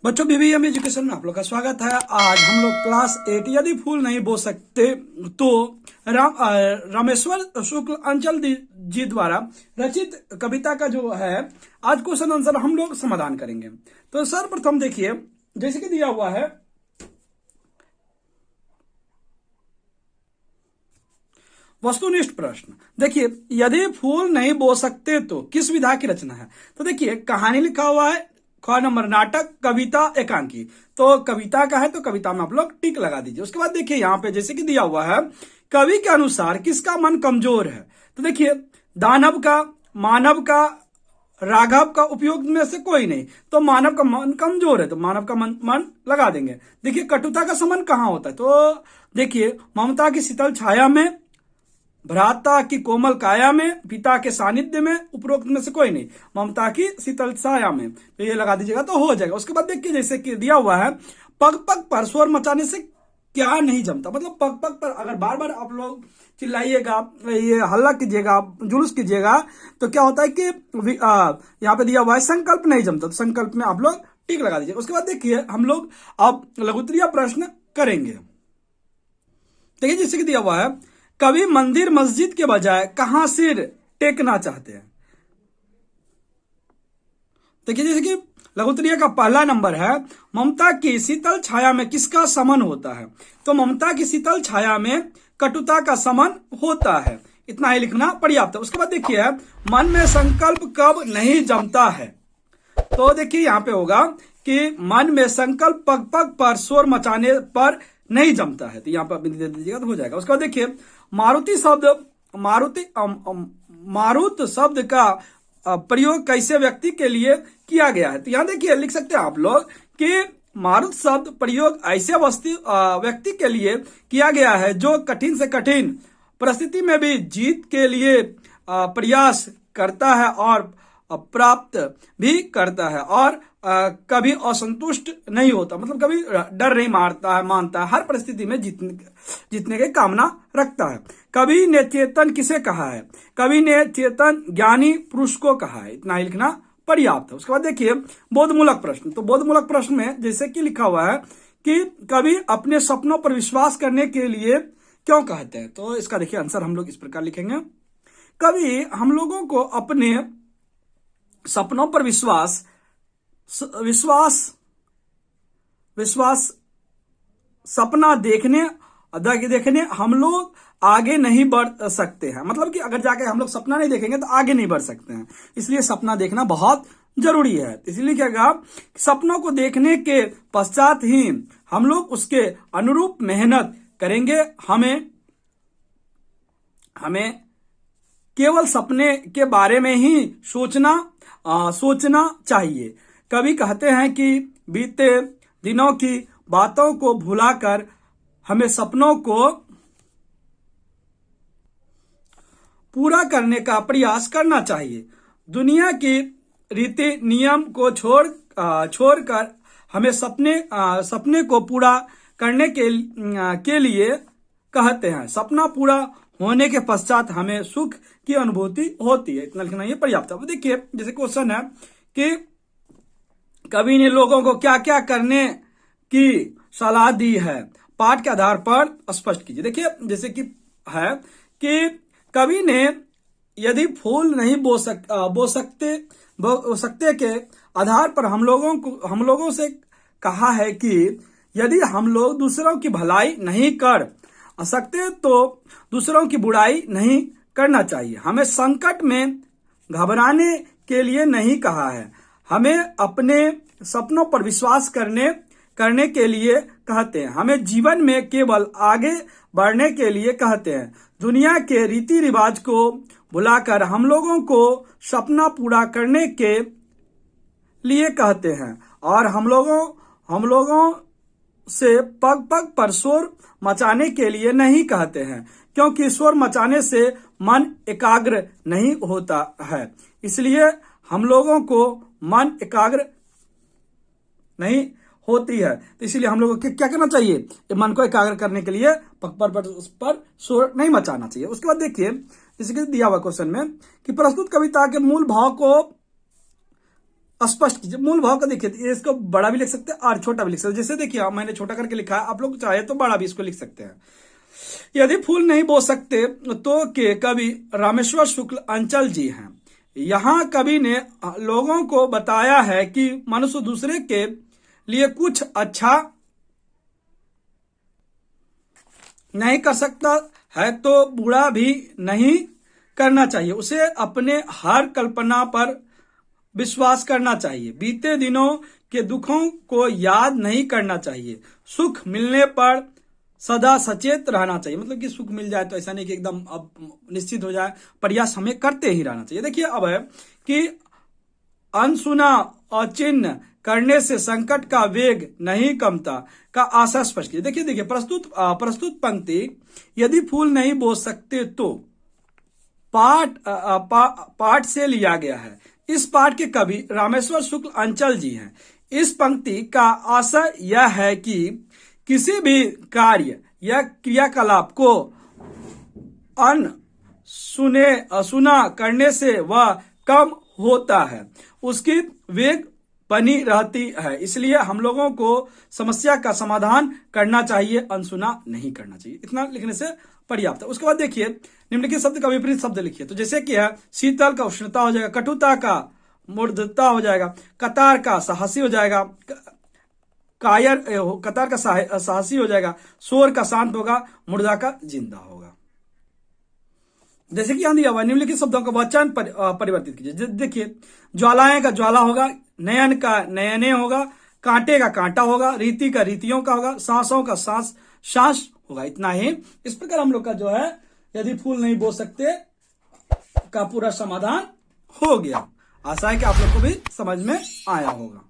बच्चों BBM education में आप लोग का स्वागत है। आज हम लोग क्लास 8 यदि फूल नहीं बोल सकते तो रामेश्वर शुक्ल अंचल जी द्वारा रचित कविता का जो है आज क्वेश्चन आंसर हम लोग समाधान करेंगे। तो सर्वप्रथम देखिए जैसे कि दिया हुआ है वस्तुनिष्ठ प्रश्न। देखिए यदि फूल नहीं बो सकते तो किस विधा की रचना है। तो देखिए कहानी लिखा हुआ है, ख नंबर नाटक, कविता, एकांकी। तो कविता का है तो कविता में आप लोग टिक लगा दीजिए। उसके बाद देखिए यहाँ पे जैसे कि दिया हुआ है कवि के अनुसार किसका मन कमजोर है। तो देखिए दानव का, मानव का, राघव का उपयोग में से कोई नहीं, तो मानव का मन कमजोर है तो मानव का मन लगा देंगे। देखिए कटुता का संबंध कहाँ होता है। तो देखिए ममता की शीतल छाया में, भ्राता की कोमल काया में, पिता के सानिध्य में, उपरोक्त में से कोई नहीं, ममता की शीतल छाया में। तो ये लगा दीजिएगा तो हो जाएगा। उसके बाद देखिए जैसे कि दिया हुआ है पग पग पर शोर मचाने से क्या नहीं जमता। मतलब पग पग पर अगर बार बार आप लोग चिल्लाइएगा, ये हल्ला कीजिएगा, जुलूस कीजिएगा तो क्या होता है कि यहाँ पे दिया हुआ है संकल्प नहीं जमता। तो संकल्प में आप लोग टिक लगा दीजिए। उसके बाद देखिए हम लोग अब लघुत्तरीय प्रश्न करेंगे। देखिए जैसे कि दिया हुआ है कभी मंदिर मस्जिद के बजाय कहां सिर टेकना चाहते हैं। देखिए जैसे कि लघुत्तरीय का पहला नंबर है ममता की शीतल छाया में किसका समन होता है। तो ममता की शीतल छाया में कटुता का समन होता है, इतना ही लिखना पर्याप्त है। उसके बाद देखिए मन में संकल्प कब नहीं जमता है। तो देखिए यहाँ पे होगा कि मन में संकल्प पग पग पर शोर मचाने पर नहीं जमता है, तो यहाँ पर बिंदु दे दीजिएगा तो हो जाएगा। उसके बाद देखिए मारुत शब्द का प्रयोग कैसे व्यक्ति के लिए किया गया है। तो यहाँ देखिए लिख सकते हैं आप लोग कि मारुत शब्द प्रयोग ऐसे व्यक्ति के लिए किया गया है जो कठिन से कठिन परिस्थिति में भी जीत के लिए प्रयास करता है और प्राप्त भी करता है और कभी असंतुष्ट नहीं होता। मतलब कभी डर नहीं मानता है, हर परिस्थिति में जीतने की कामना रखता है। कवि ने चेतन किसे कहा है। कवि ने चेतन ज्ञानी पुरुष को कहा है, इतना ही लिखना पर्याप्त है। उसके बाद देखिए बोधमूलक प्रश्न। तो बोधमूलक प्रश्न में जैसे कि लिखा हुआ है कि कवि अपने सपनों पर विश्वास करने के लिए क्यों कहते हैं। तो इसका देखिए आंसर हम लोग इस प्रकार लिखेंगे। कवि हम लोगों को अपने सपनों पर विश्वास सपना देखने हम लोग आगे नहीं बढ़ सकते हैं। मतलब कि अगर जाके हम लोग सपना नहीं देखेंगे तो आगे नहीं बढ़ सकते हैं, इसलिए सपना देखना बहुत जरूरी है। इसलिए क्या कहा, सपनों को देखने के पश्चात ही हम लोग उसके अनुरूप मेहनत करेंगे। हमें केवल सपने के बारे में ही सोचना चाहिए। कवि कहते हैं कि बीते दिनों की बातों को भुलाकर हमें सपनों को पूरा करने का प्रयास करना चाहिए। दुनिया की रीति नियम को छोड़कर हमें सपने को पूरा करने के लिए कहते हैं। सपना पूरा होने के पश्चात हमें सुख की अनुभूति होती है, इतना लिखना ये पर्याप्त है। देखिए जैसे क्वेश्चन है कि कवि ने लोगों को क्या क्या करने की सलाह दी है, पाठ के आधार पर स्पष्ट कीजिए। देखिए जैसे कि है कि कवि ने यदि फूल नहीं बो सकते के आधार पर हम लोगों से कहा है कि यदि हम लोग दूसरों की भलाई नहीं कर सकते तो दूसरों की बुराई नहीं करना चाहिए। हमें संकट में घबराने के लिए नहीं कहा है, हमें अपने सपनों पर विश्वास करने के लिए कहते हैं। हमें जीवन में केवल आगे बढ़ने के लिए कहते हैं। दुनिया के रीति रिवाज को भुलाकर हम लोगों को सपना पूरा करने के लिए कहते हैं और हम लोगों से पग पग पर शोर मचाने के लिए नहीं कहते हैं, क्योंकि शोर मचाने से मन एकाग्र नहीं होता है। इसलिए हम लोगों को मन एकाग्र नहीं होती है, तो इसलिए हम लोगों को क्या करना चाहिए, मन को एकाग्र करने के लिए पग पर शोर नहीं मचाना चाहिए। उसके बाद देखिए जैसे कि दिया हुआ क्वेश्चन में कि प्रस्तुत कविता के मूल भाव को स्पष्ट कीजिए। मूल भाव का देखिए, इसको बड़ा भी लिख सकते हैं और छोटा भी लिख सकते हैं। जैसे देखिए मैंने छोटा करके लिखा है, आप लोग चाहे तो बड़ा भी इसको लिख सकते हैं। यदि फूल नहीं बो सकते तो के कवि रामेश्वर शुक्ल अंचल जी हैं। यहाँ कवि ने लोगों को बताया है कि मनुष्य दूसरे के लिए कुछ अच्छा नहीं कर सकता है तो बुरा भी नहीं करना चाहिए। उसे अपने हर कल्पना पर विश्वास करना चाहिए। बीते दिनों के दुखों को याद नहीं करना चाहिए। सुख मिलने पर सदा सचेत रहना चाहिए। मतलब कि सुख मिल जाए तो ऐसा नहीं कि एकदम अब निश्चित हो जाए, प्रयास हमें करते ही रहना चाहिए। देखिए अब है कि अनसुना अचिन्ह करने से संकट का वेग नहीं कमता का आशा स्पष्ट कीजिए। देखिए प्रस्तुत पंक्ति यदि फूल नहीं बो सकते तो पाठ से लिया गया है। इस पाठ के कवि रामेश्वर शुक्ल अंचल जी हैं। इस पंक्ति का आशय यह है कि किसी भी कार्य या क्रियाकलाप को अनसुना करने से वह कम होता है, उसकी वेग बनी रहती है। इसलिए हम लोगों को समस्या का समाधान करना चाहिए, अनसुना नहीं करना चाहिए। इतना लिखने से पर्याप्त है। उसके बाद देखिए निम्नलिखित शब्द का विपरीत शब्द लिखिए। तो जैसे कि है शीतल का उष्णता हो जाएगा, कटुता का मूर्धता हो जाएगा, कतार का साहसी हो जाएगा, कतार का साहसी हो जाएगा, शोर का शांत होगा, मुर्दा का जिंदा होगा। जैसे कि यहां दिया हुआ निम्नलिखित शब्दों का वाचन परिवर्तित कीजिए। देखिए ज्वालाएं का ज्वाला होगा, नयन का नयने होगा, कांटे का कांटा होगा, रीति का रीतियों का होगा, सांसों का सांस होगा। इतना ही। इस प्रकार हम लोग का जो है यदि फूल नहीं बो सकते का पूरा समाधान हो गया। आशा है कि आप लोग को भी समझ में आया होगा।